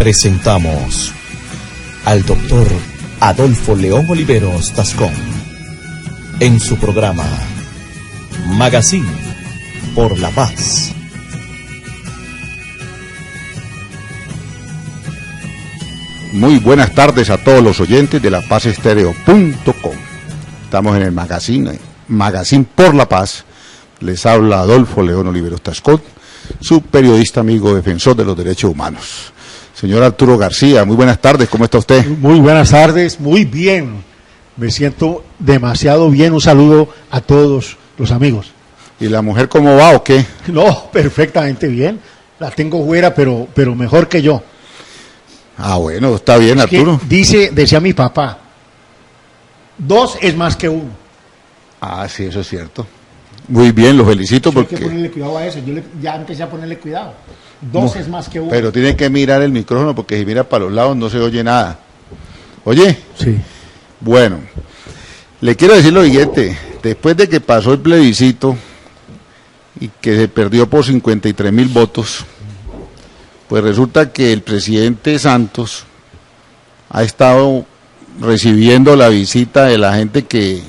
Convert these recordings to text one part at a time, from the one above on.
Presentamos al doctor Adolfo León Oliveros Tascón en su programa Magazine por la Paz. Muy buenas tardes a todos los oyentes de lapazestéreo.com. Estamos en el Magazine por la Paz. Les habla Adolfo León Oliveros Tascón, su periodista amigo defensor de los derechos humanos. Señor Arturo García, muy buenas tardes, ¿cómo está usted? Muy buenas tardes, muy bien. Me siento demasiado bien. Un saludo a todos los amigos. ¿Y la mujer cómo va o qué? No, perfectamente bien. La tengo fuera, pero mejor que yo. Ah, bueno, está bien, es Arturo. Decía mi papá, 2 es más que 1. Ah, sí, eso es cierto. Muy bien, lo felicito porque... Hay que ponerle cuidado a eso. Ya empecé a ponerle cuidado. 2 es más que 1. Pero tiene que mirar el micrófono porque si mira para los lados no se oye nada. ¿Oye? Sí. Bueno, le quiero decir lo siguiente. Después de que pasó el plebiscito y que se perdió por 53,000 votos, pues resulta que el presidente Santos ha estado recibiendo la visita de la gente que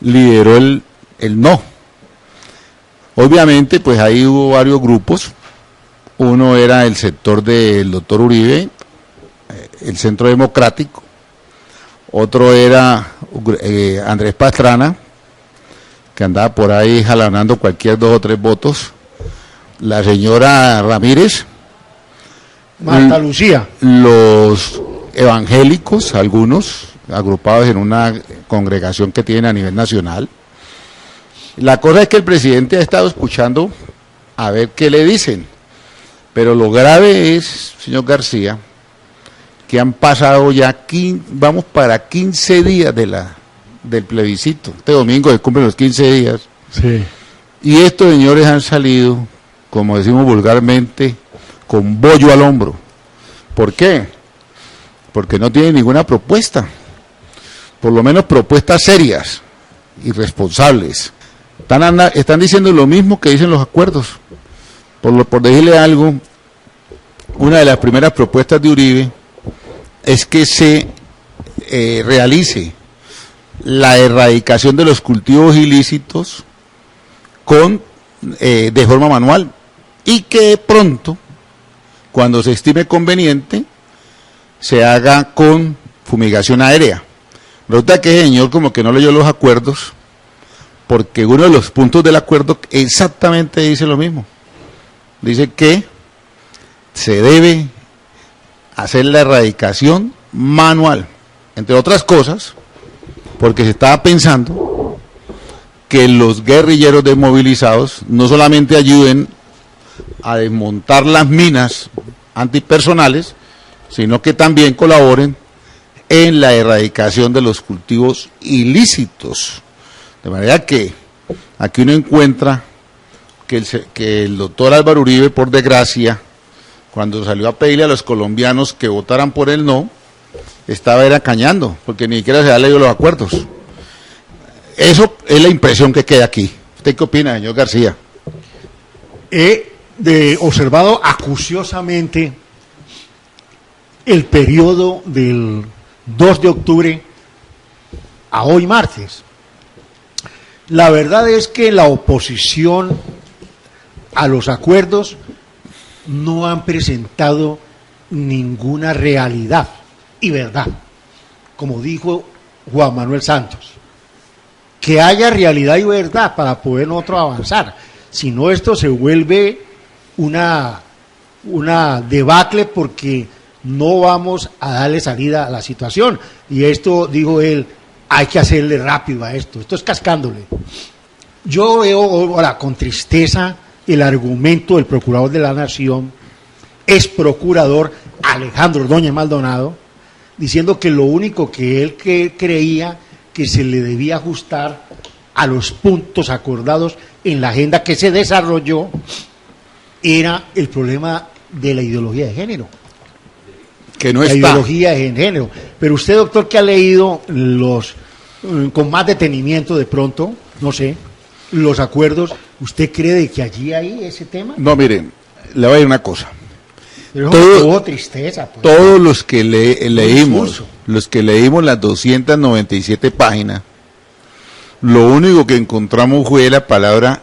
lideró el no. Obviamente, pues ahí hubo varios grupos. Uno era el sector del doctor Uribe, el Centro Democrático. Otro era Andrés Pastrana, que andaba por ahí jalonando cualquier 2 o 3 votos. La señora Ramírez. Marta Lucía. Los evangélicos, algunos, agrupados en una congregación que tienen a nivel nacional. La cosa es que el presidente ha estado escuchando a ver qué le dicen. Pero lo grave es, señor García, que han pasado ya, vamos para 15 días del plebiscito. Este domingo se cumplen los 15 días. Sí. Y estos señores han salido, como decimos vulgarmente, con bollo al hombro. ¿Por qué? Porque no tienen ninguna propuesta. Por lo menos propuestas serias y responsables. Están diciendo lo mismo que dicen los acuerdos. Por decirle algo, una de las primeras propuestas de Uribe es que se realice la erradicación de los cultivos ilícitos de forma manual y que pronto, cuando se estime conveniente, se haga con fumigación aérea. Resulta que el señor como que no leyó los acuerdos, porque uno de los puntos del acuerdo exactamente dice lo mismo. Dice que se debe hacer la erradicación manual, entre otras cosas, porque se estaba pensando que los guerrilleros desmovilizados no solamente ayuden a desmontar las minas antipersonales, sino que también colaboren en la erradicación de los cultivos ilícitos. De manera que aquí uno encuentra que el doctor Álvaro Uribe, por desgracia, cuando salió a pedirle a los colombianos que votaran por el no, estaba era cañando, porque ni siquiera se ha leído los acuerdos. Eso es la impresión que queda aquí. ¿Usted qué opina, señor García? He observado acuciosamente el periodo del 2 de octubre a hoy martes. La verdad es que la oposición a los acuerdos no han presentado ninguna realidad y verdad, como dijo Juan Manuel Santos. Que haya realidad y verdad para poder nosotros avanzar. Si no, esto se vuelve una debacle porque no vamos a darle salida a la situación. Y esto, dijo él, hay que hacerle rápido a esto. Esto es cascándole. Yo veo ahora con tristeza el argumento del Procurador de la Nación, ex procurador Alejandro Ordóñez Maldonado, diciendo que lo único que él creía que se le debía ajustar a los puntos acordados en la agenda que se desarrolló era el problema de la ideología de género. Que no la está. Ideología de género. Pero usted, doctor, que ha leído con más detenimiento de pronto, no sé, los acuerdos, ¿usted cree de que allí hay ese tema? No, miren, le voy a decir una cosa. Pero Todo- hubo tristeza. Pues. Todos los que leímos, discurso. los que leímos las 297 páginas, lo único que encontramos fue la palabra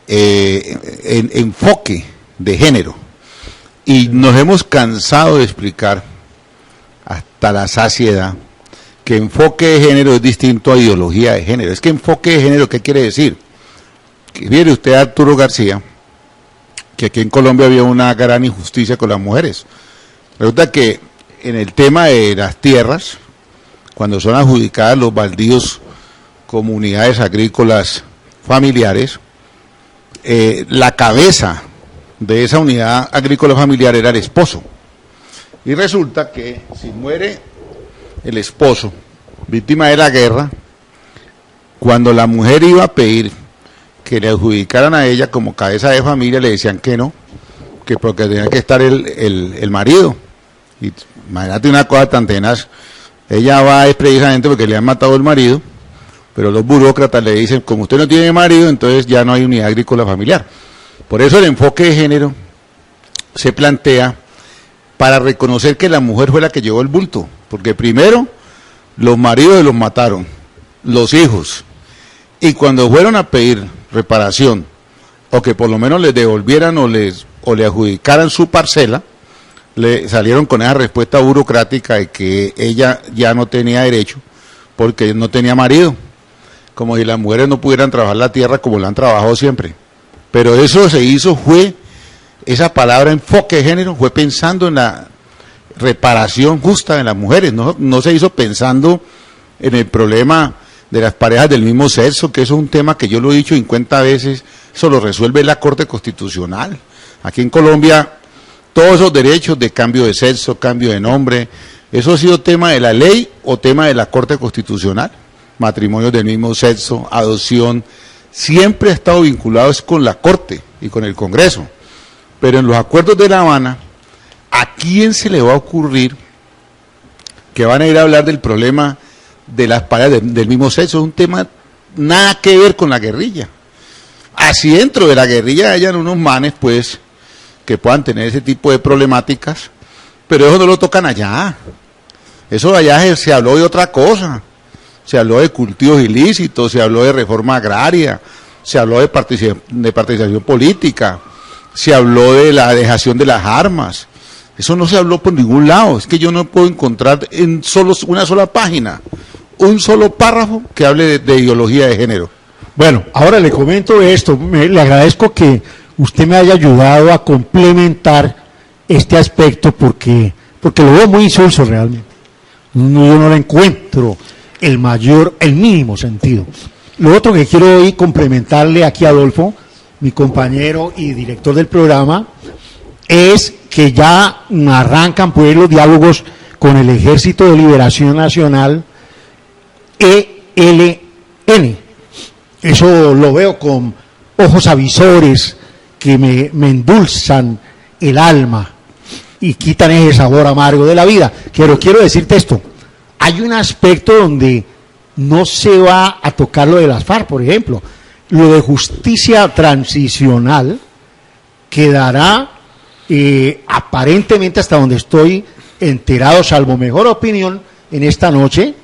enfoque de género. Y nos hemos cansado de explicar hasta la saciedad que enfoque de género es distinto a ideología de género. Es que enfoque de género, ¿qué quiere decir? Que viene usted a Arturo García, que aquí en Colombia había una gran injusticia con las mujeres. Resulta que en el tema de las tierras, cuando son adjudicadas los baldíos como unidades agrícolas familiares, la cabeza de esa unidad agrícola familiar era el esposo. Y resulta que si muere el esposo, víctima de la guerra, cuando la mujer iba a pedir que le adjudicaran a ella como cabeza de familia, le decían que no, que porque tenía que estar el marido. Y imagínate una cosa tan tenaz, ella va es precisamente porque le han matado el marido, pero los burócratas le dicen, como usted no tiene marido, entonces ya no hay unidad agrícola familiar. Por eso el enfoque de género se plantea para reconocer que la mujer fue la que llevó el bulto, porque primero los maridos los mataron, los hijos, y cuando fueron a pedir reparación, o que por lo menos les devolvieran o le adjudicaran su parcela, le salieron con esa respuesta burocrática de que ella ya no tenía derecho, porque no tenía marido, como si las mujeres no pudieran trabajar la tierra como la han trabajado siempre. Pero eso se hizo, esa palabra enfoque de género, fue pensando en la reparación justa de las mujeres, no se hizo pensando en el problema de las parejas del mismo sexo, que eso es un tema que yo lo he dicho 50 veces, eso lo resuelve la Corte Constitucional. Aquí en Colombia, todos esos derechos de cambio de sexo, cambio de nombre, eso ha sido tema de la ley o tema de la Corte Constitucional. Matrimonios del mismo sexo, adopción, siempre ha estado vinculado con la Corte y con el Congreso. Pero en los acuerdos de La Habana, ¿a quién se le va a ocurrir que van a ir a hablar del problema de las parejas del mismo sexo? Es un tema nada que ver con la guerrilla. Así dentro de la guerrilla hayan unos manes, pues, que puedan tener ese tipo de problemáticas, pero eso no lo tocan allá. Eso allá se habló de otra cosa. Se habló de cultivos ilícitos, se habló de reforma agraria, se habló de participación política, se habló de la dejación de las armas. Eso no se habló por ningún lado. Es que yo no puedo encontrar en una sola página un solo párrafo que hable de ideología de género. Bueno, ahora le comento esto. Le agradezco que usted me haya ayudado a complementar este aspecto porque lo veo muy insulso realmente. Yo no le encuentro el mínimo sentido. Lo otro que quiero hoy complementarle aquí a Adolfo, mi compañero y director del programa, es que ya arrancan pues los diálogos con el Ejército de Liberación Nacional, ELN. Eso lo veo con ojos avisores que me endulzan el alma y quitan ese sabor amargo de la vida. Quiero decirte esto, hay un aspecto donde no se va a tocar lo de las FARC, por ejemplo, lo de justicia transicional quedará aparentemente, hasta donde estoy enterado, salvo mejor opinión en esta noche,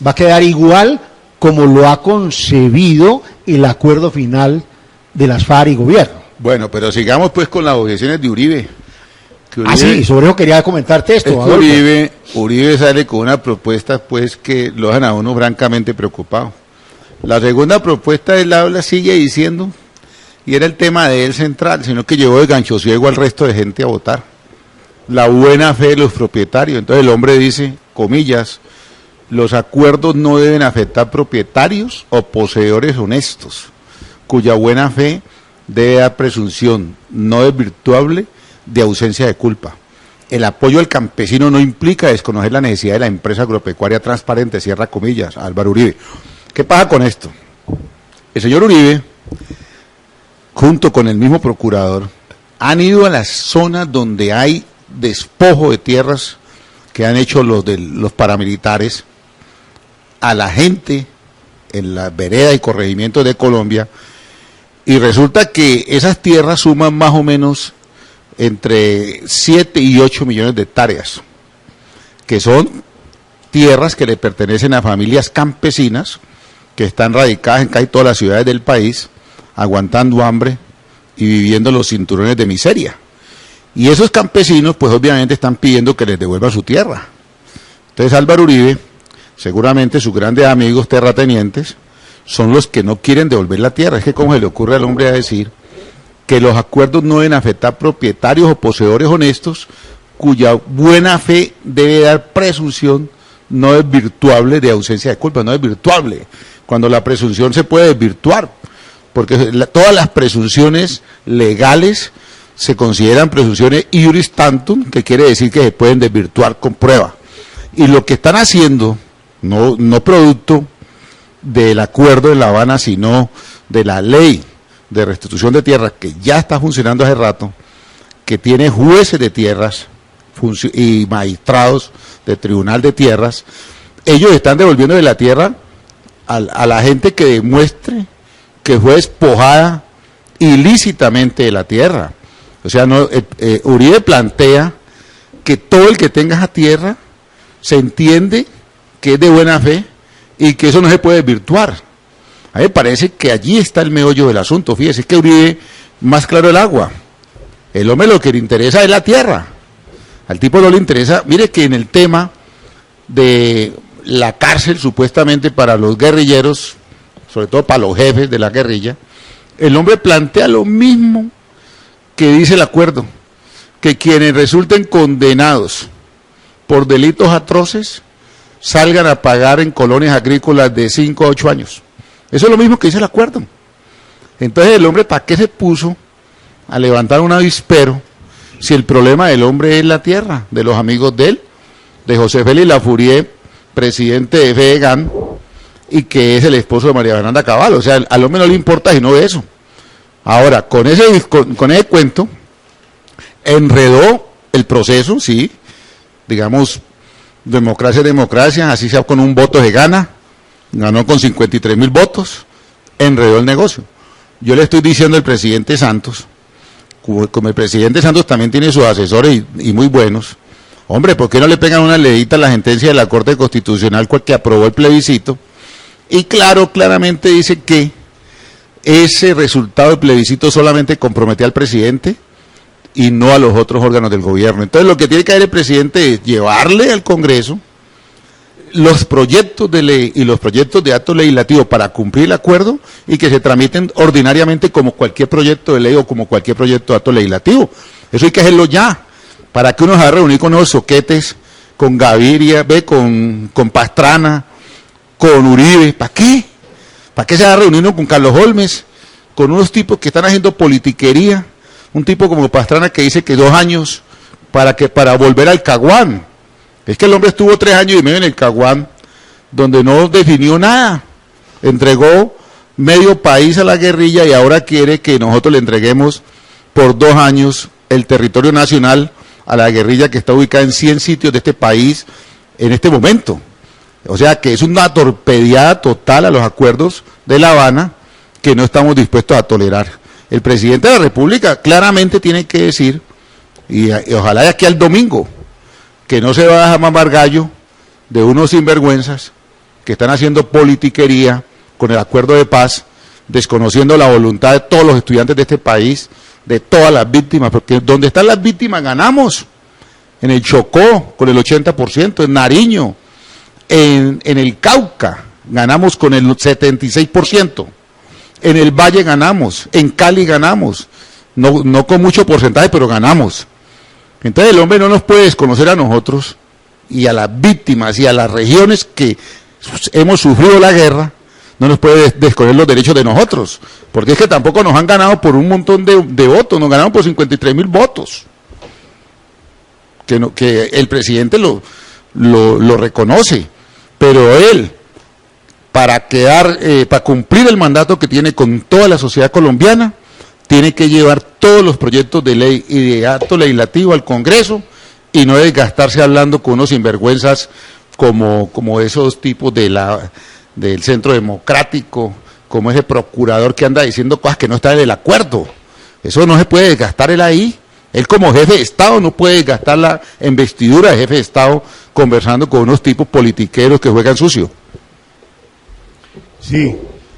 va a quedar igual como lo ha concebido el acuerdo final de las FARC y gobierno. Bueno, pero sigamos pues con las objeciones de Uribe. Sí, sobre eso quería comentarte esto. Uribe sale con una propuesta pues que lo dejan a uno francamente preocupado. La segunda propuesta él habla, sigue diciendo, y era el tema de él central, sino que llevó de gancho ciego al resto de gente a votar. La buena fe de los propietarios. Entonces el hombre dice, comillas, los acuerdos no deben afectar propietarios o poseedores honestos, cuya buena fe debe dar presunción no desvirtuable de ausencia de culpa. El apoyo al campesino no implica desconocer la necesidad de la empresa agropecuaria transparente, cierra comillas, Álvaro Uribe. ¿Qué pasa con esto? El señor Uribe, junto con el mismo procurador, han ido a las zonas donde hay despojo de tierras que han hecho los paramilitares, a la gente en las veredas y corregimientos de Colombia, y resulta que esas tierras suman más o menos entre 7 y 8 millones de hectáreas, que son tierras que le pertenecen a familias campesinas que están radicadas en casi todas las ciudades del país, aguantando hambre y viviendo los cinturones de miseria. Y esos campesinos, pues obviamente están pidiendo que les devuelvan su tierra. Entonces Álvaro Uribe, seguramente sus grandes amigos terratenientes, son los que no quieren devolver la tierra. Es que cómo se le ocurre al hombre a decir que los acuerdos no deben afectar propietarios o poseedores honestos, cuya buena fe debe dar presunción no desvirtuable de ausencia de culpa, no desvirtuable, cuando la presunción se puede desvirtuar, porque todas las presunciones legales se consideran presunciones iuris tantum, que quiere decir que se pueden desvirtuar con prueba. Y lo que están haciendo, no producto del acuerdo de La Habana, sino de la ley de restitución de tierras, que ya está funcionando hace rato, que tiene jueces de tierras y magistrados de tribunal de tierras, ellos están devolviendo de la tierra a la gente que demuestre que fue despojada ilícitamente de la tierra. O sea, Uribe plantea que todo el que tenga esa tierra se entiende que es de buena fe y que eso no se puede desvirtuar. A mí me parece que allí está el meollo del asunto. Fíjese, es que Uribe, más claro el agua. El hombre lo que le interesa es la tierra. Al tipo no le interesa. Mire que en el tema de la cárcel, supuestamente para los guerrilleros, sobre todo para los jefes de la guerrilla, el hombre plantea lo mismo que dice el acuerdo, que quienes resulten condenados por delitos atroces salgan a pagar en colonias agrícolas de 5 a 8 años. Eso es lo mismo que dice el acuerdo. Entonces el hombre, ¿para qué se puso a levantar un avispero si el problema del hombre es la tierra, de los amigos de él, de José Félix Lafourier, presidente de FEDEGAN, y que es el esposo de María Fernanda Cabal? O sea, al hombre no le importa sino eso. Ahora, con ese cuento, enredó el proceso, sí, digamos, democracia es democracia, así sea con un voto se gana, ganó con 53.000 votos, enredó el negocio. Yo le estoy diciendo al presidente Santos, como el presidente Santos también tiene sus asesores y muy buenos, hombre, ¿por qué no le pegan una leidita a la sentencia de la Corte Constitucional que aprobó el plebiscito? Y claramente dice que ese resultado del plebiscito solamente comprometía al presidente y no a los otros órganos del gobierno. Entonces lo que tiene que hacer el presidente es llevarle al Congreso los proyectos de ley y los proyectos de acto legislativo para cumplir el acuerdo y que se tramiten ordinariamente como cualquier proyecto de ley o como cualquier proyecto de acto legislativo. Eso hay que hacerlo ya, para que uno se va a reunir con unos soquetes, con Gaviria, con Pastrana, con Uribe. ¿Para qué? ¿Para qué se va a reunir uno con Carlos Holmes? Con unos tipos que están haciendo politiquería. Un tipo como Pastrana que dice que 2 años para volver al Caguán. Es que el hombre estuvo 3 años y medio en el Caguán, donde no definió nada. Entregó medio país a la guerrilla y ahora quiere que nosotros le entreguemos por 2 años el territorio nacional a la guerrilla que está ubicada en 100 sitios de este país en este momento. O sea que es una torpedeada total a los acuerdos de La Habana que no estamos dispuestos a tolerar. El presidente de la República claramente tiene que decir, y ojalá de aquí al domingo, que no se va a dejar mamar gallo de unos sinvergüenzas que están haciendo politiquería con el acuerdo de paz, desconociendo la voluntad de todos los estudiantes de este país, de todas las víctimas, porque donde están las víctimas ganamos, en el Chocó con el 80%, en Nariño, en el Cauca ganamos con el 76%, en el Valle ganamos, en Cali ganamos, no con mucho porcentaje, pero ganamos. Entonces el hombre no nos puede desconocer a nosotros y a las víctimas y a las regiones que hemos sufrido la guerra, no nos puede desconocer los derechos de nosotros, porque es que tampoco nos han ganado por un montón de votos, nos ganaron por 53.000 votos, que el presidente lo reconoce, pero él, para cumplir el mandato que tiene con toda la sociedad colombiana, tiene que llevar todos los proyectos de ley y de acto legislativo al Congreso y no desgastarse hablando con unos sinvergüenzas como esos tipos del Centro Democrático, como ese procurador que anda diciendo cosas que no están en el acuerdo. Eso no se puede desgastar él ahí. Él como jefe de Estado no puede gastar la investidura de jefe de Estado conversando con unos tipos politiqueros que juegan sucio. Sí,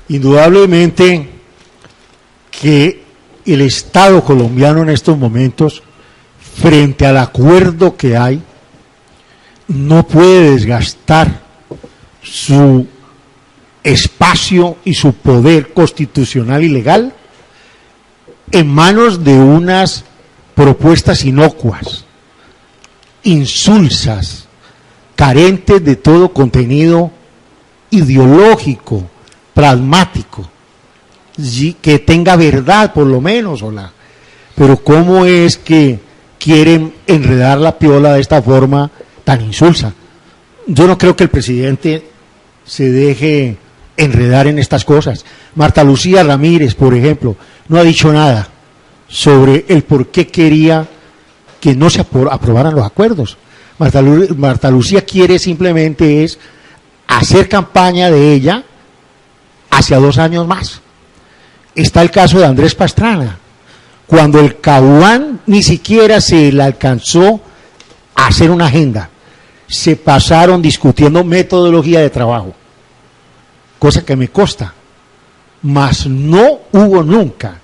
indudablemente que el Estado colombiano en estos momentos, frente al acuerdo que hay, no puede desgastar su espacio y su poder constitucional y legal en manos de unas propuestas inocuas, insulsas, carentes de todo contenido ideológico, pragmático, que tenga verdad por lo menos, pero ¿cómo es que quieren enredar la piola de esta forma tan insulsa? Yo no creo que el presidente se deje enredar en estas cosas. Marta Lucía Ramírez, por ejemplo, no ha dicho nada sobre el por qué quería que no se aprobaran los acuerdos. Marta Lucía quiere simplemente es hacer campaña de ella hacia 2 años más. Está el caso de Andrés Pastrana, cuando el Caguán ni siquiera se le alcanzó a hacer una agenda, se pasaron discutiendo metodología de trabajo, cosa que me consta, mas no hubo nunca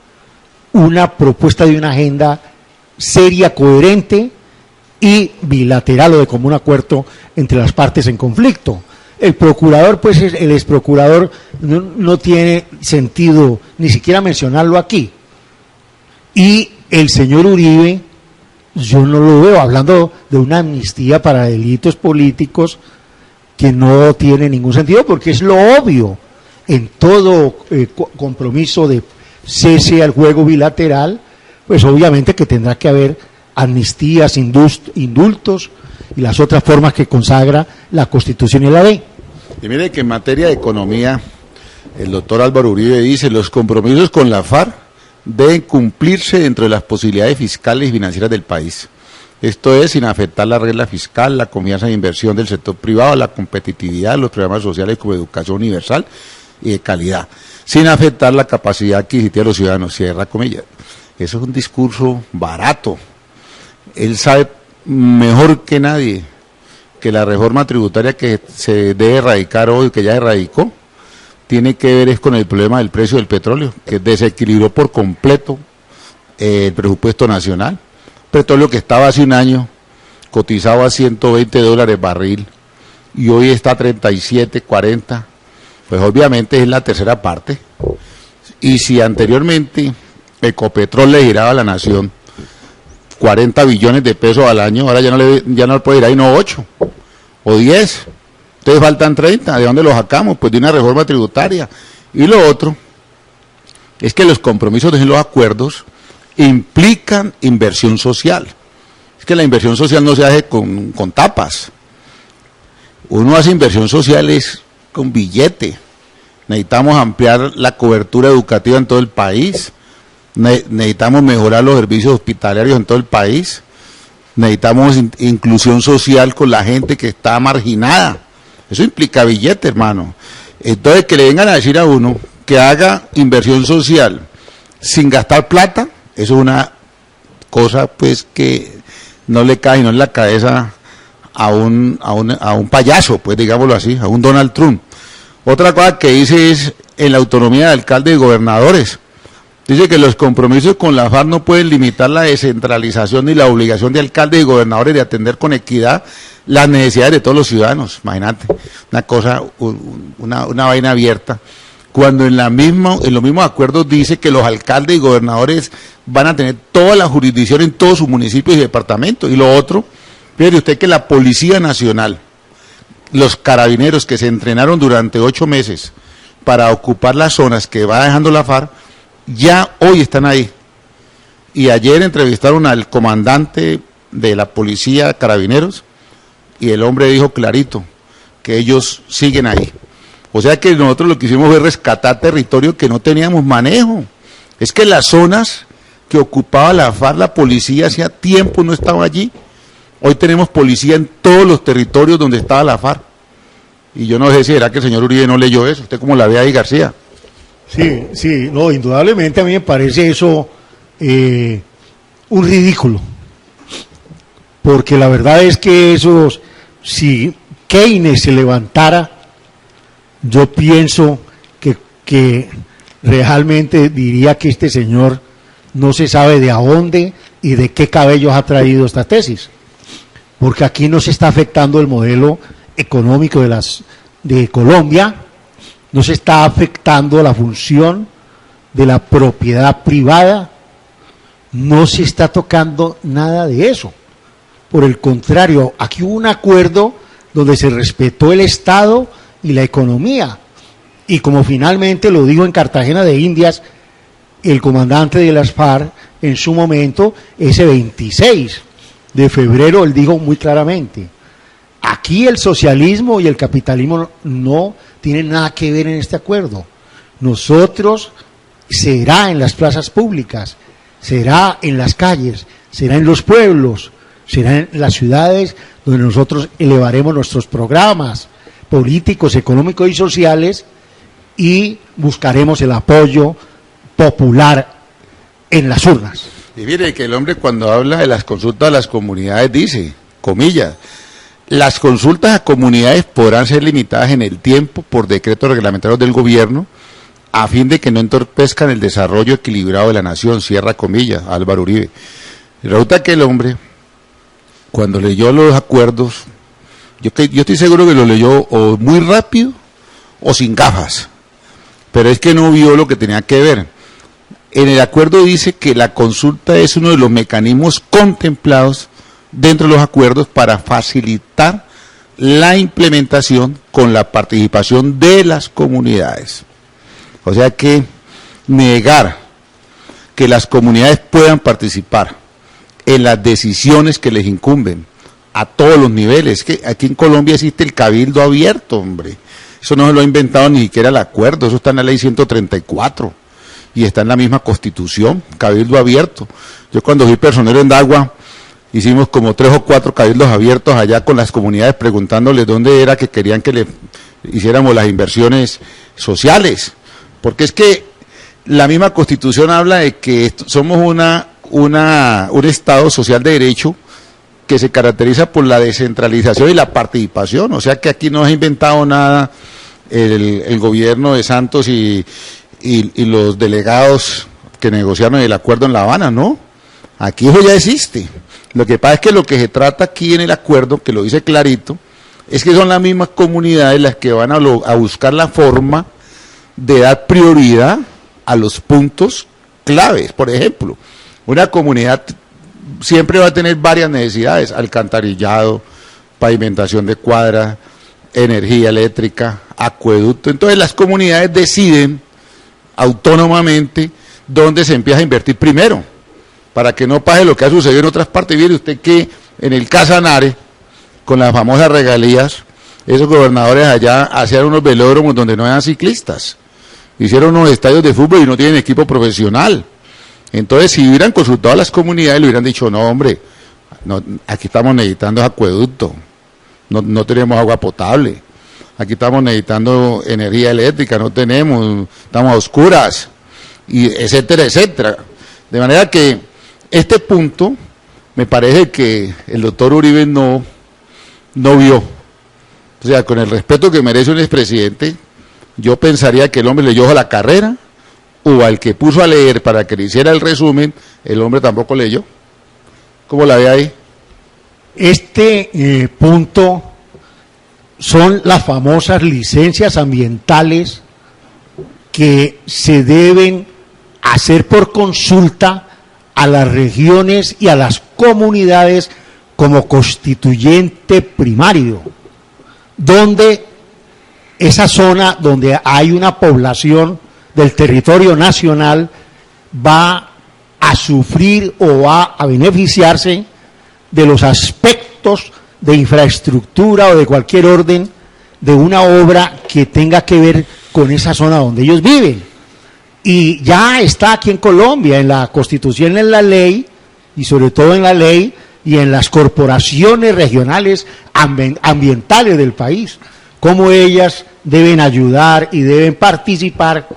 una propuesta de una agenda seria, coherente y bilateral o de común acuerdo entre las partes en conflicto. El procurador, pues el exprocurador, no tiene sentido ni siquiera mencionarlo aquí. Y el señor Uribe, yo no lo veo hablando de una amnistía para delitos políticos que no tiene ningún sentido, porque es lo obvio en todo compromiso de cese al juego bilateral, pues obviamente que tendrá que haber amnistías, indultos y las otras formas que consagra la Constitución y la ley. Y mire que en materia de economía, el doctor Álvaro Uribe dice: los compromisos con la FARC deben cumplirse dentro de las posibilidades fiscales y financieras del país. Esto es, sin afectar la regla fiscal, la confianza de inversión del sector privado, la competitividad, los programas sociales como educación universal y de calidad, sin afectar la capacidad adquisitiva de los ciudadanos. Cierra comillas. Eso es un discurso barato. Él sabe mejor que nadie que la reforma tributaria que se debe erradicar hoy, que ya erradicó, tiene que ver es con el problema del precio del petróleo, que desequilibró por completo el presupuesto nacional. Petróleo que estaba hace un año cotizado a $120 barril y hoy está a 37, 40, pues obviamente es la tercera parte. Y si anteriormente Ecopetrol le giraba a la nación 40 billones de pesos al año, ahora ya no le puede ir ahí, no 8 o 10. Entonces faltan 30. ¿De dónde los sacamos? Pues de una reforma tributaria. Y lo otro es que los compromisos de los acuerdos implican inversión social. Es que la inversión social no se hace con tapas. Uno hace inversión social es con billete. Necesitamos ampliar la cobertura educativa en todo el país. Necesitamos mejorar los servicios hospitalarios en todo el país. Necesitamos inclusión social con la gente que está marginada. Eso implica billete, hermano. Entonces, que le vengan a decir a uno que haga inversión social sin gastar plata, eso es una cosa pues que no le cae, no en la cabeza a un payaso, pues digámoslo así, a un Donald Trump. Otra cosa que dice es en la autonomía de alcaldes y gobernadores. Dice que los compromisos con la FARC no pueden limitar la descentralización ni la obligación de alcaldes y gobernadores de atender con equidad las necesidades de todos los ciudadanos. Imagínate, una cosa, una vaina abierta. Cuando en los mismos acuerdos dice que los alcaldes y gobernadores van a tener toda la jurisdicción en todos sus municipios y departamentos. Y lo otro, fíjate usted que la Policía Nacional, los carabineros que se entrenaron durante 8 meses para ocupar las zonas que va dejando la FARC, ya hoy están ahí. Y ayer entrevistaron al comandante de la policía Carabineros y el hombre dijo clarito que ellos siguen ahí. O sea que nosotros lo que hicimos fue rescatar territorio que no teníamos manejo. Es que las zonas que ocupaba la FARC, la policía hacía tiempo no estaba allí. Hoy tenemos policía en todos los territorios donde estaba la FARC. Y yo no sé si era que el señor Uribe no leyó eso. ¿Usted cómo la ve ahí, García? Sí, no, indudablemente a mí me parece eso un ridículo, porque la verdad es que si Keynes se levantara, yo pienso que realmente diría que este señor no se sabe de a dónde y de qué cabellos ha traído esta tesis, porque aquí no se está afectando el modelo económico de Colombia, no se está afectando la función de la propiedad privada, no se está tocando nada de eso. Por el contrario, aquí hubo un acuerdo donde se respetó el Estado y la economía. Y como finalmente lo dijo en Cartagena de Indias el comandante de las FARC en su momento, ese 26 de febrero, él dijo muy claramente, aquí el socialismo y el capitalismo no tienen nada que ver en este acuerdo. Nosotros será en las plazas públicas, será en las calles, será en los pueblos, será en las ciudades donde nosotros elevaremos nuestros programas políticos, económicos y sociales y buscaremos el apoyo popular en las urnas. Y mire que el hombre cuando habla de las consultas a las comunidades dice, comillas, las consultas a comunidades podrán ser limitadas en el tiempo por decretos reglamentarios del gobierno a fin de que no entorpezcan el desarrollo equilibrado de la nación, cierra comillas, Álvaro Uribe. Y resulta que el hombre, cuando leyó los acuerdos, yo estoy seguro que lo leyó o muy rápido o sin gafas, pero es que no vio lo que tenía que ver. En el acuerdo dice que la consulta es uno de los mecanismos contemplados dentro de los acuerdos para facilitar la implementación con la participación de las comunidades. O sea que negar que las comunidades puedan participar en las decisiones que les incumben a todos los niveles, que aquí en Colombia existe el cabildo abierto, hombre. Eso no se lo ha inventado ni siquiera el acuerdo, eso está en la ley 134 y está en la misma Constitución, cabildo abierto. Yo cuando fui personero en Dagua, hicimos como 3 o 4 cabildos abiertos allá con las comunidades preguntándoles dónde era que querían que le hiciéramos las inversiones sociales, porque es que la misma Constitución habla de que somos un Estado social de derecho que se caracteriza por la descentralización y la participación, o sea que aquí no se ha inventado nada el gobierno de Santos y los delegados que negociaron el acuerdo en La Habana, ¿no? Aquí eso ya existe. Lo que pasa es que lo que se trata aquí en el acuerdo, que lo dice clarito, es que son las mismas comunidades las que van a buscar la forma de dar prioridad a los puntos claves. Por ejemplo, una comunidad siempre va a tener varias necesidades: alcantarillado, pavimentación de cuadras, energía eléctrica, acueducto. Entonces las comunidades deciden autónomamente dónde se empieza a invertir primero, para que no pase lo que ha sucedido en otras partes. Mire usted que en el Casanare, con las famosas regalías, esos gobernadores allá hacían unos velódromos donde no eran ciclistas, hicieron unos estadios de fútbol y no tienen equipo profesional. Entonces, si hubieran consultado a las comunidades, le hubieran dicho, no, hombre, no, aquí estamos necesitando acueducto, no tenemos agua potable, aquí estamos necesitando energía eléctrica, no tenemos, estamos a oscuras, y etcétera, etcétera. De manera que este punto, me parece que el doctor Uribe no vio. O sea, con el respeto que merece un expresidente, yo pensaría que el hombre leyó la carrera, o al que puso a leer para que le hiciera el resumen, el hombre tampoco leyó. ¿Cómo la ve ahí? Este punto son las famosas licencias ambientales que se deben hacer por consulta a las regiones y a las comunidades como constituyente primario, donde esa zona donde hay una población del territorio nacional va a sufrir o va a beneficiarse de los aspectos de infraestructura o de cualquier orden de una obra que tenga que ver con esa zona donde ellos viven. Y ya está aquí en Colombia, en la Constitución, en la ley, y sobre todo en la ley y en las corporaciones regionales ambientales del país, cómo ellas deben ayudar y deben participar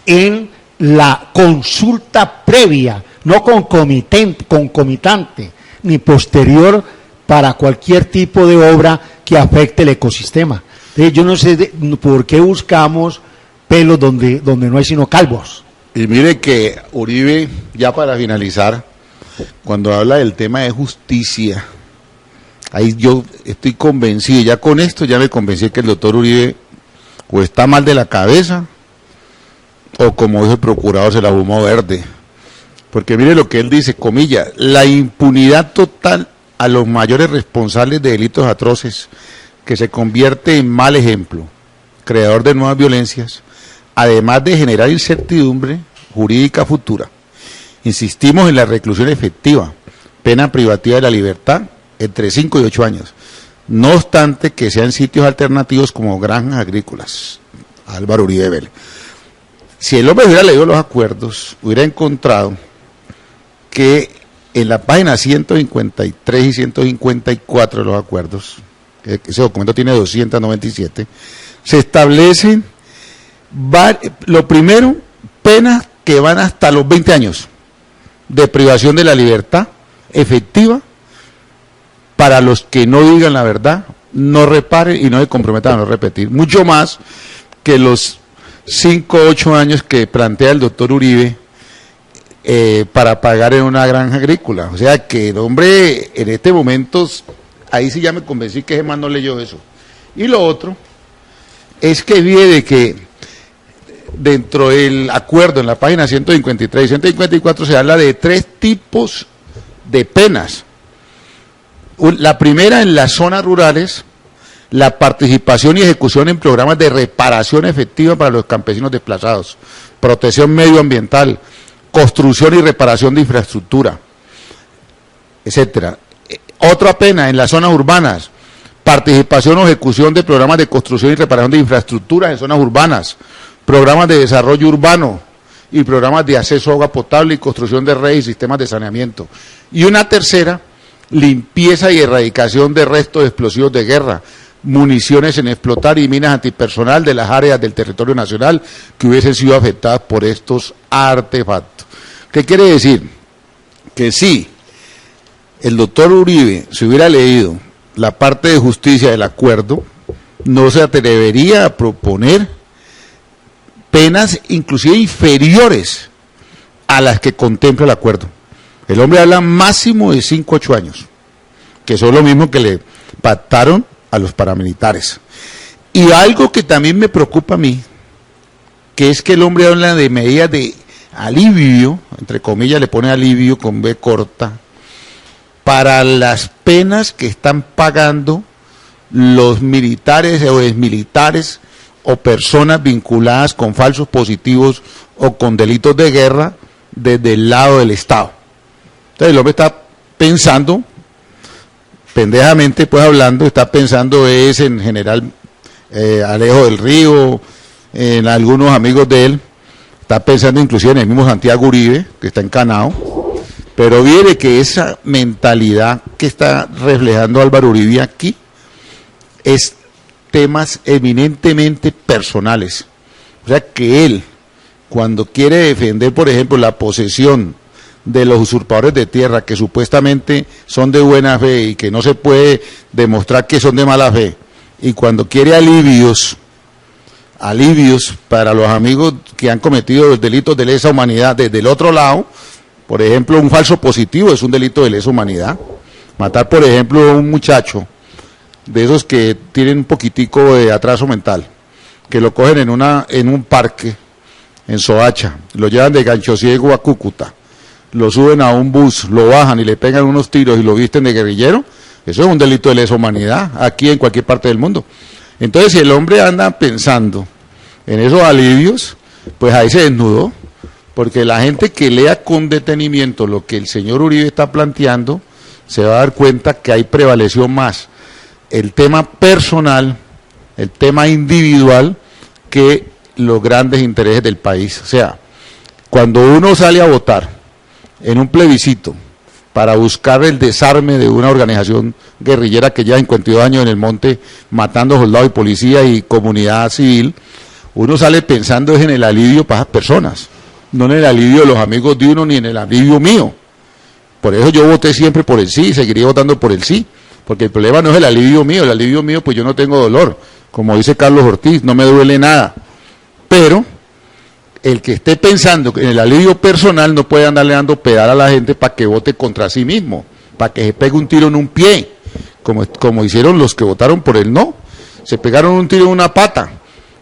en la consulta previa no concomitante ni posterior para cualquier tipo de obra que afecte el ecosistema. Entonces, yo no sé por qué buscamos pelos donde no hay sino calvos. Y mire que Uribe, ya para finalizar, cuando habla del tema de justicia, ahí yo estoy convencido, ya con esto ya me convencí que el doctor Uribe o está mal de la cabeza, o como dijo el procurador, se la fumó verde. Porque mire lo que él dice, comillas, la impunidad total a los mayores responsables de delitos atroces, que se convierte en mal ejemplo, creador de nuevas violencias, además de generar incertidumbre jurídica futura. Insistimos en la reclusión efectiva, pena privativa de la libertad, entre 5 y 8 años, no obstante que sean sitios alternativos como granjas agrícolas. Álvaro Uribe Vélez. Si el hombre hubiera leído los acuerdos, hubiera encontrado que en la página 153 y 154 de los acuerdos, ese documento tiene 297, se establecen, lo primero, penas que van hasta los 20 años de privación de la libertad efectiva para los que no digan la verdad, no reparen y no se comprometan a no repetir. Mucho más que los 5 o 8 años que plantea el doctor Uribe para pagar en una granja agrícola. O sea que el hombre en este momento, ahí sí ya me convencí que ese man no leyó eso. Y lo otro es que viene que dentro del acuerdo en la página 153 y 154 se habla de 3 tipos de penas. La primera, en las zonas rurales, la participación y ejecución en programas de reparación efectiva para los campesinos desplazados, protección medioambiental, construcción y reparación de infraestructura, etcétera. Otra pena, en las zonas urbanas, participación o ejecución de programas de construcción y reparación de infraestructura en zonas urbanas, programas de desarrollo urbano y programas de acceso a agua potable y construcción de redes y sistemas de saneamiento. Y una tercera, limpieza y erradicación de restos de explosivos de guerra, municiones sin explotar y minas antipersonal de las áreas del territorio nacional que hubiesen sido afectadas por estos artefactos. ¿Qué quiere decir? Que si el doctor Uribe se hubiera leído la parte de justicia del acuerdo, no se atrevería a proponer penas inclusive inferiores a las que contempla el acuerdo. El hombre habla máximo de 5 a 8 años, que son lo mismo que le pactaron a los paramilitares. Y algo que también me preocupa a mí, que es que el hombre habla de medidas de alivio, entre comillas le pone alivio con B corta, para las penas que están pagando los militares o exmilitares o personas vinculadas con falsos positivos o con delitos de guerra desde el lado del Estado. Entonces el hombre está pensando, pendejamente pues hablando, está pensando es en general Alejo del Río, en algunos amigos de él, está pensando inclusive en el mismo Santiago Uribe, que está encanado, pero viene que esa mentalidad que está reflejando Álvaro Uribe aquí es temas eminentemente personales. O sea que él, cuando quiere defender, por ejemplo, la posesión de los usurpadores de tierra que supuestamente son de buena fe y que no se puede demostrar que son de mala fe, y cuando quiere alivios para los amigos que han cometido los delitos de lesa humanidad desde el otro lado, por ejemplo, un falso positivo es un delito de lesa humanidad. Matar, por ejemplo, a un muchacho de esos que tienen un poquitico de atraso mental, que lo cogen en un parque en Soacha, lo llevan de Gancho Ciego a Cúcuta, lo suben a un bus, lo bajan y le pegan unos tiros y lo visten de guerrillero, eso es un delito de lesa humanidad, aquí en cualquier parte del mundo. Entonces, si el hombre anda pensando en esos alivios, pues ahí se desnudó, porque la gente que lea con detenimiento lo que el señor Uribe está planteando, se va a dar cuenta que ahí prevaleció más el tema personal, el tema individual, que los grandes intereses del país. O sea, cuando uno sale a votar en un plebiscito para buscar el desarme de una organización guerrillera que lleva 52 años en el monte matando soldados y policía y comunidad civil, uno sale pensando en el alivio para esas personas. no en el alivio de los amigos de uno ni en el alivio mío. Por eso yo voté siempre por el sí y seguiría votando por el sí, porque el problema no es el alivio mío pues yo no tengo dolor, como dice Carlos Ortiz, no me duele nada, pero el que esté pensando en el alivio personal no puede andarle dando pedal a la gente para que vote contra sí mismo, para que se pegue un tiro en un pie, como hicieron los que votaron por el no, se pegaron un tiro en una pata.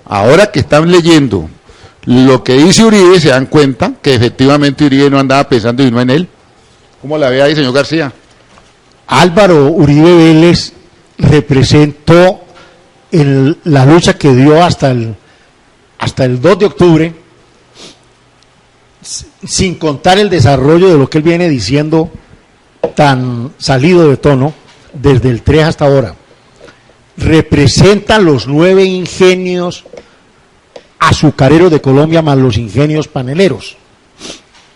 Ahora que están leyendo lo que dice Uribe, se dan cuenta que efectivamente Uribe no andaba pensando y no en él. ¿Cómo la ve ahí, señor García? Álvaro Uribe Vélez representó la lucha que dio hasta el 2 de octubre, sin contar el desarrollo de lo que él viene diciendo tan salido de tono desde el 3 hasta ahora. Representa los 9 ingenios azucareros de Colombia más los ingenios paneleros.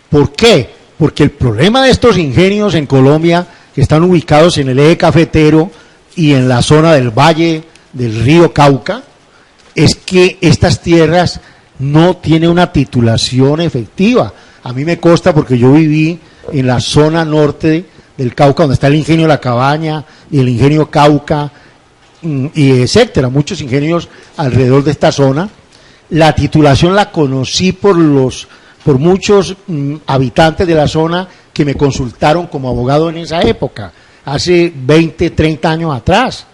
¿Por qué? Porque el problema de estos ingenios en Colombia, que están ubicados en el eje cafetero y en la zona del valle del río Cauca, es que estas tierras no tienen una titulación efectiva. A mí me consta porque yo viví en la zona norte del Cauca, donde está el ingenio La Cabaña y el ingenio Cauca, y etcétera, muchos ingenios alrededor de esta zona. La titulación la conocí por muchos habitantes de la zona que me consultaron como abogado en esa época, hace 20, 30 años atrás,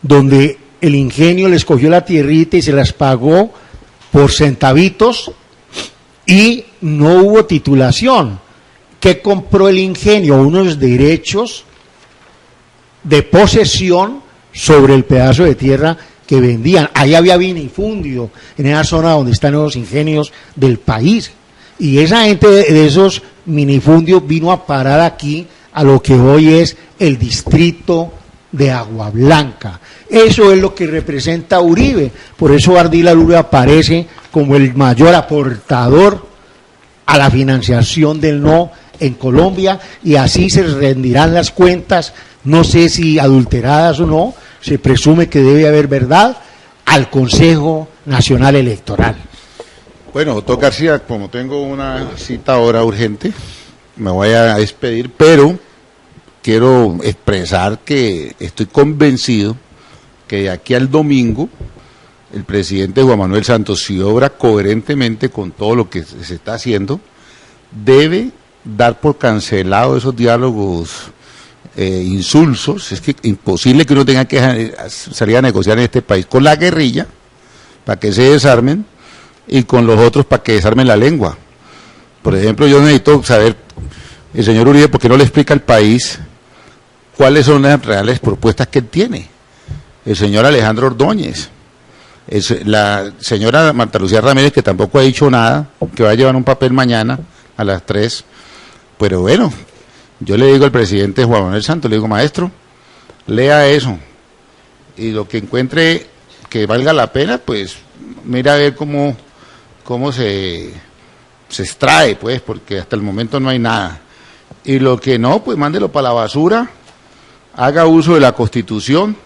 donde el ingenio les cogió la tierrita y se las pagó por centavitos y no hubo titulación. ¿Qué compró el ingenio? Unos derechos de posesión sobre el pedazo de tierra que vendían. Ahí había minifundio, en esa zona donde están los ingenios del país. Y esa gente de esos minifundios vino a parar aquí a lo que hoy es el distrito de Agua Blanca. Eso es lo que representa Uribe. Por eso Ardila Uribe aparece como el mayor aportador a la financiación del no en Colombia, y así se rendirán las cuentas, no sé si adulteradas o no, se presume que debe haber verdad, al Consejo Nacional Electoral. Bueno, doctor García, como tengo una cita ahora urgente, me voy a despedir, pero quiero expresar que estoy convencido que de aquí al domingo el presidente Juan Manuel Santos, si obra coherentemente con todo lo que se está haciendo, debe dar por cancelado esos diálogos insulsos. Es que imposible que uno tenga que salir a negociar en este país con la guerrilla para que se desarmen y con los otros para que desarmen la lengua. Por ejemplo, yo necesito saber, el señor Uribe, ¿por qué no le explica al país cuáles son las reales propuestas que él tiene? El señor Alejandro Ordóñez, la señora Marta Lucía Ramírez, que tampoco ha dicho nada, que va a llevar un papel mañana a las 3, pero bueno, yo le digo al presidente Juan Manuel Santos, le digo, maestro, lea eso, y lo que encuentre que valga la pena, pues mira a ver cómo se extrae, pues, porque hasta el momento no hay nada, y lo que no, pues mándelo para la basura, haga uso de la Constitución,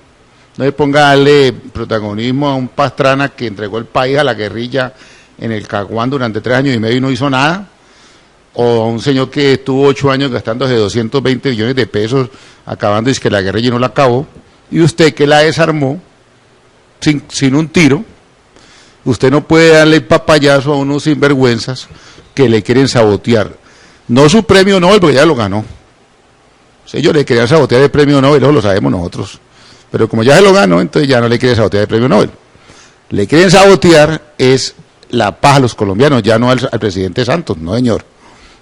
no le ponga a darle protagonismo a un Pastrana que entregó el país a la guerrilla en el Caguán durante 3 años y medio y no hizo nada, o a un señor que estuvo 8 años gastándose 220 millones de pesos acabando, y es que la guerrilla no la acabó, y usted que la desarmó sin un tiro, usted no puede darle el papayazo a unos sinvergüenzas que le quieren sabotear, no su premio Nobel, porque ya lo ganó. Si ellos le querían sabotear el premio Nobel, eso lo sabemos nosotros, pero como ya se lo ganó, entonces ya no le quieren sabotear el premio Nobel. Le quieren sabotear es la paz a los colombianos, ya no al presidente Santos, no señor.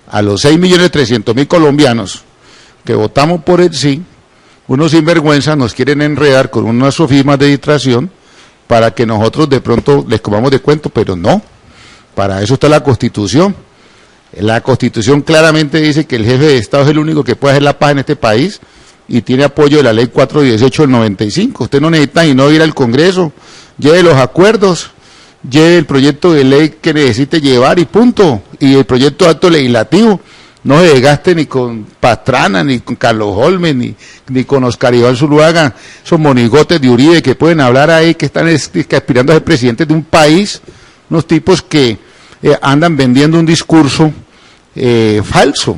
A los 6.300.000 colombianos que votamos por el sí, unos sinvergüenzas nos quieren enredar con unas sofismas de distracción para que nosotros de pronto les comamos de cuento, pero no, para eso está la Constitución. La Constitución claramente dice que el jefe de Estado es el único que puede hacer la paz en este país y tiene apoyo de la Ley 418 del 95. Usted no necesita ni no ir al Congreso, lleve los acuerdos, lleve el proyecto de ley que necesite llevar y punto. Y el proyecto de acto legislativo, no se desgaste ni con Pastrana, ni con Carlos Holmes, ni con Oscar Iván Zuluaga, esos monigotes de Uribe que pueden hablar ahí, que están aspirando a ser presidentes de un país, unos tipos que andan vendiendo un discurso falso,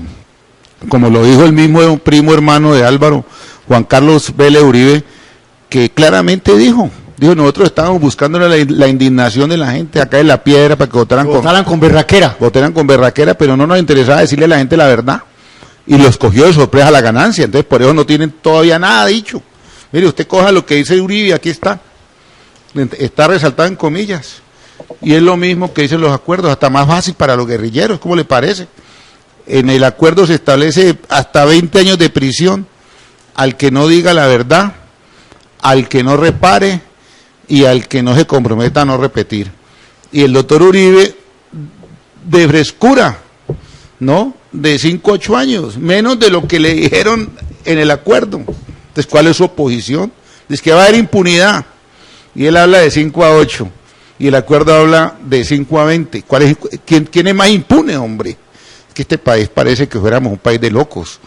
como lo dijo el mismo primo hermano de Álvaro, Juan Carlos Vélez Uribe, que claramente dijo, nosotros estábamos buscando la indignación de la gente acá en La Piedra para que votaran con berraquera. Votaran con berraquera, pero no nos interesaba decirle a la gente la verdad. Y los cogió de sorpresa la ganancia, entonces por eso no tienen todavía nada dicho. Mire, usted coja lo que dice Uribe, aquí está resaltado en comillas. Y es lo mismo que dicen los acuerdos, hasta más fácil para los guerrilleros, ¿cómo le parece? En el acuerdo se establece hasta 20 años de prisión al que no diga la verdad, al que no repare y al que no se comprometa a no repetir. Y el doctor Uribe, de frescura, ¿no? De 5 a 8 años, menos de lo que le dijeron en el acuerdo. Entonces, ¿cuál es su oposición? Dice que va a haber impunidad. Y él habla de 5 a 8. Y el acuerdo habla de 5 a 20. ¿Quién es más impune, hombre? Es que este país parece que fuéramos un país de locos.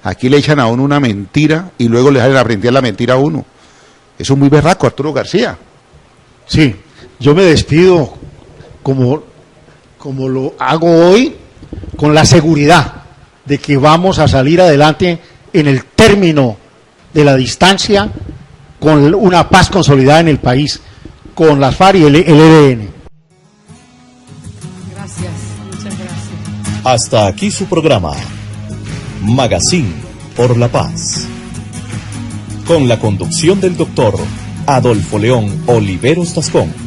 Aquí le echan a uno una mentira y luego le dejan aprender la mentira a uno. Eso es muy berraco, Arturo García. Sí, yo me despido como lo hago hoy, con la seguridad de que vamos a salir adelante en el término de la distancia, con una paz consolidada en el país, con las FARC y el ELN. Gracias, muchas gracias. Hasta aquí su programa, Magazine por la Paz, con la conducción del doctor Adolfo León Oliveros Tascón.